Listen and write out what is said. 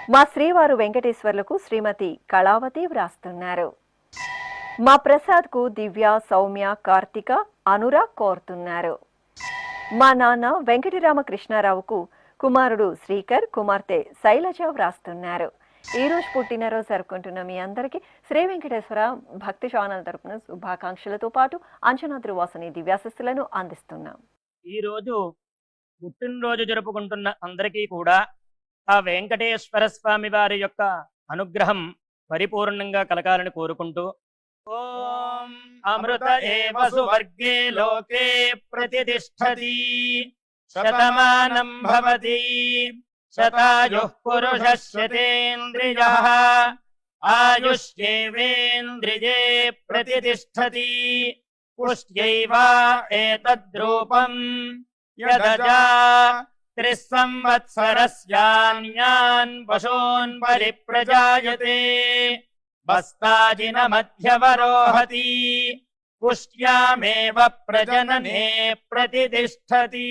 మా శ్రీవారు వెంకటేశ్వర్లకు శ్రీమతి కళావతి వ్రాస్తున్నారు. మా ప్రసాద్కు దివ్య, సౌమ్య, కార్తిక, అనురాగ్ కోరుతున్నారు. మా నాన్న వెంకటరామకృష్ణారావుకు కుమారుడు శ్రీకర్, కుమార్తె శైలజ వ్రాస్తున్నారు. ఈ రోజు పుట్టినరోజు జరుపుకుంటున్న మీ అందరికీ శ్రీ వెంకటేశ్వర భక్తి ఛానల్ తరపున శుభాకాంక్షలతో పాటు అంజనాద్రి వాసని దివ్యాశస్సులను అందిస్తున్నాం. ఈ రోజు పుట్టినరోజు జరుపుకుంటున్న అందరికీ కూడా ఆ వెంకటేశ్వర స్వామి వారి యొక్క అనుగ్రహం పరిపూర్ణంగా కలగాలని కోరుకుంటూ ఓం అమృత ఏవ సువర్గే లోకే ప్రతిష్ఠతి శతమానం భవతి శతాయుః పురుషः శతేంద్రియః ఆయుష్యేవేంద్రియే ప్రతిష్ఠతి పుష్ట్యైవ ఏతద్రూపం యదజా త్రిస్సంవత్సరస్యాన్యాన్ పశూన్ పరిప్రజాయతే బస్తాజిన మధ్యవరోహతి పుష్ట్యామేవ ప్రజననే ప్రతిష్ఠతి.